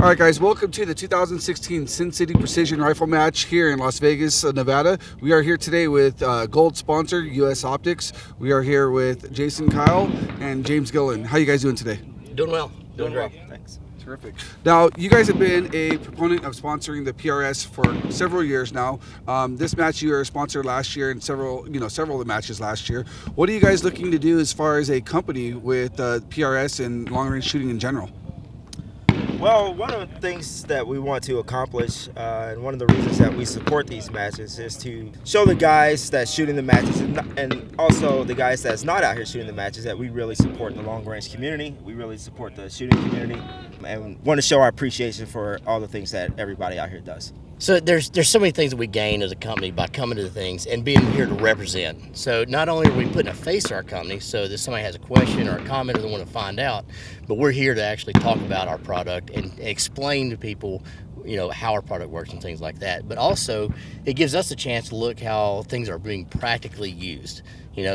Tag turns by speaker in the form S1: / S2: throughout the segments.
S1: All right, guys, welcome to the 2016 Sin City Precision Rifle Match here in Las Vegas, Nevada. We are here today with gold sponsor, U.S. Optics. We are here with Jason Kyle and James Gilliland. How you guys doing today?
S2: Doing well.
S3: Doing
S2: great.
S3: well. Thanks.
S1: Terrific. Now, you guys have been a proponent of sponsoring the PRS for several years now. This match you were a sponsor last year and several of the matches last year. What are you guys looking to do as far as a company with PRS and long-range shooting in general?
S3: Well, one of the things that we want to accomplish, and one of the reasons that we support these matches, is to show the guys that's shooting the matches, and also the guys that's not out here shooting the matches, that we really support the long-range community. We really support the shooting community, and want to show our appreciation for all the things that everybody out here does.
S2: So there's so many things that we gain as a company by coming to the things and being here to represent. So not only are we putting a face to our company so that somebody has a question or a comment or they want to find out, but we're here to actually talk about our product and explain to people, how our product works and things like that. But also, it gives us a chance to look how things are being practically used.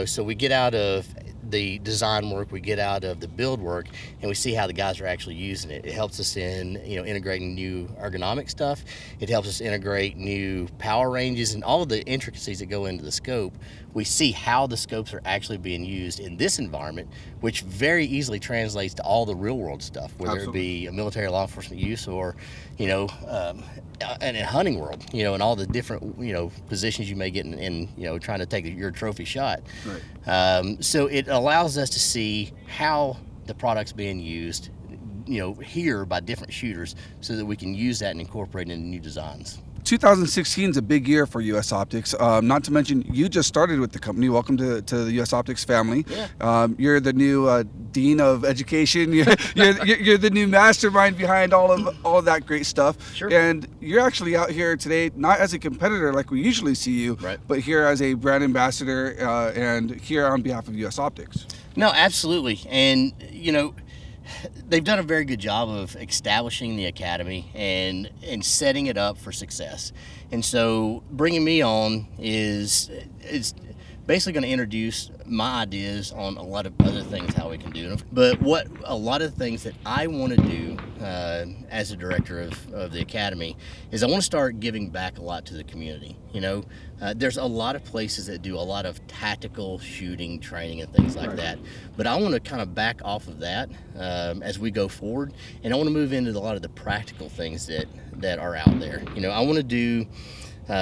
S2: So we get out of the design work, we get out of the build work, and we see how the guys are actually using it. It helps us in integrating new ergonomic stuff. It helps us integrate new power ranges and all of the intricacies that go into the scope. We see how the scopes are actually being used in this environment, which very easily translates to all the real world stuff, whether Absolutely. It be a military law enforcement use or and in hunting world, and all the different, positions you may get in trying to take your trophy shot. Right. So it allows us to see how the product's being used, here by different shooters so that we can use that and incorporate it into new designs. 2016
S1: is a big year for U.S. Optics. Not to mention, you just started with the company. Welcome to the U.S. Optics family.
S2: Yeah.
S1: You're the new dean of education. You're the new mastermind behind all of that great stuff.
S2: Sure.
S1: And you're actually out here today, not as a competitor like we usually see you,
S2: right,
S1: but here as a brand ambassador and here on behalf of U.S. Optics.
S2: No, absolutely. And they've done a very good job of establishing the academy and setting it up for success. And so bringing me on is basically going to introduce my ideas on a lot of other things, how we can do them. But what a lot of the things that I want to do as a director of the academy is I want to start giving back a lot to the community. There's a lot of places that do a lot of tactical shooting training and things like that. But I want to kind of back off of that as we go forward, and I want to move into a lot of the practical things that are out there. I want to do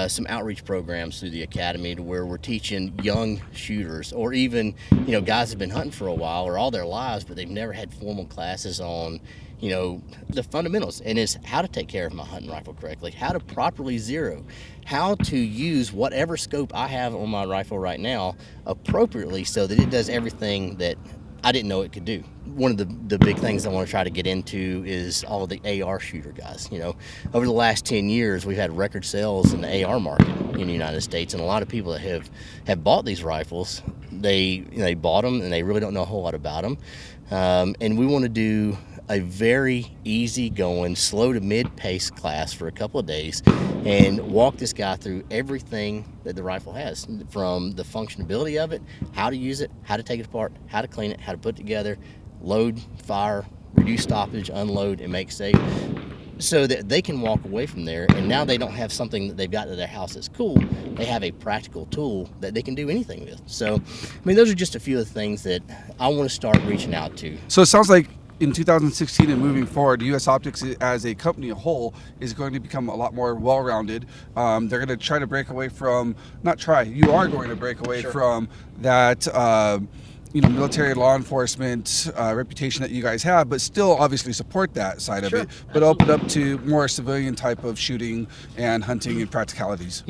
S2: some outreach programs through the academy to where we're teaching young shooters, or even guys have been hunting for a while or all their lives, but they've never had formal classes on the fundamentals, and is how to take care of my hunting rifle correctly, how to properly zero, how to use whatever scope I have on my rifle right now appropriately so that it does everything that I didn't know it could do. One of the big things I want to try to get into is all of the AR shooter guys. Over the last 10 years, we've had record sales in the AR market in the United States, and a lot of people that have bought these rifles, they bought them and they really don't know a whole lot about them. And we want to do a very easy-going, slow to mid-pace class for a couple of days and walk this guy through everything that the rifle has, from the functionality of it, how to use it, how to take it apart, how to clean it, how to put it together, load, fire, reduce stoppage, unload, and make safe, so that they can walk away from there, and now they don't have something that they've got to their house that's cool. They have a practical tool that they can do anything with. So, those are just a few of the things that I want to start reaching out to.
S1: So it sounds like in 2016 and moving forward, U.S. Optics as a company a whole is going to become a lot more well-rounded. They're going to try to break away from, you are going to break away
S2: Sure.
S1: from that military law enforcement reputation that you guys have, but still obviously support that side
S2: Sure,
S1: of it, but
S2: absolutely.
S1: open up to more civilian type of shooting and hunting and practicalities.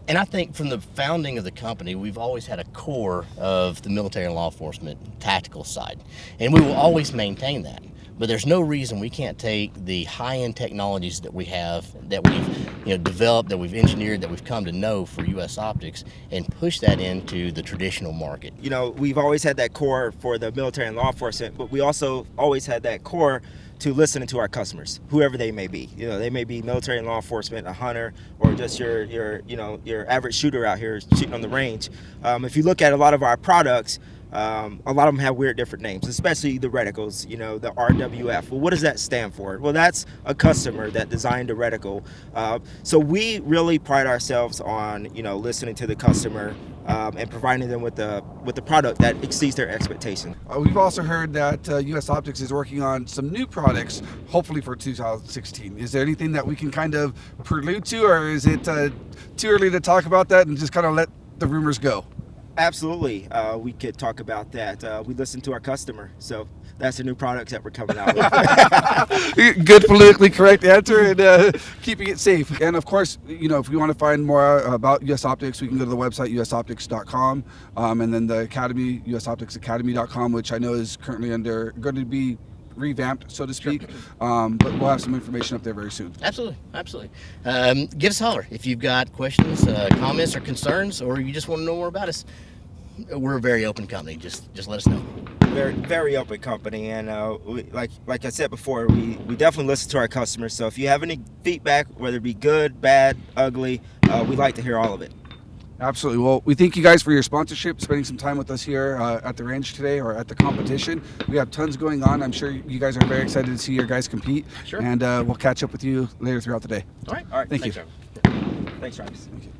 S2: And I think from the founding of the company, we've always had a core of the military and law enforcement tactical side, and we will always maintain that. But there's no reason we can't take the high-end technologies that we have, that we've developed, that we've engineered, that we've come to know for U.S. Optics, and push that into the traditional market.
S3: We've always had that core for the military and law enforcement, but we also always had that core to listening to our customers, whoever they may be. You know, they may be military and law enforcement, a hunter, or just your average shooter out here shooting on the range. If you look at a lot of our products, a lot of them have weird different names, especially the reticles, you know, the RWF. Well, what does that stand for? Well, that's a customer that designed a reticle. So we really pride ourselves on, you know, listening to the customer and providing them with the product that exceeds their expectation.
S1: We've also heard that U.S. Optics is working on some new products, hopefully for 2016. Is there anything that we can kind of prelude to, or is it too early to talk about that and just kind of let the rumors go?
S3: Absolutely. We could talk about that. We listen to our customer. So that's the new products that we're coming out with.
S1: Good politically correct answer, and keeping it safe. And of course, you know, if we want to find more about U.S. Optics, we can go to the website usoptics.com, and then the academy, usopticsacademy.com, which I know is currently going to be revamped, so to speak. But we'll have some information up there very soon.
S2: Absolutely. Give us a holler if you've got questions, comments, or concerns, or you just want to know more about us. We're a very open company. Just let us know.
S3: Very, very open company, and we, like I said before, we definitely listen to our customers. So if you have any feedback, whether it be good, bad, ugly, we'd like to hear all of it.
S1: Absolutely. Well, we thank you guys for your sponsorship, spending some time with us here at the range today, or at the competition. We have tons going on. I'm sure you guys are very excited to see your guys compete.
S2: Sure.
S1: And we'll catch up with you later throughout the day.
S2: All right.
S3: All right.
S1: Thank you.
S3: Thanks, Travis.
S1: Thank you.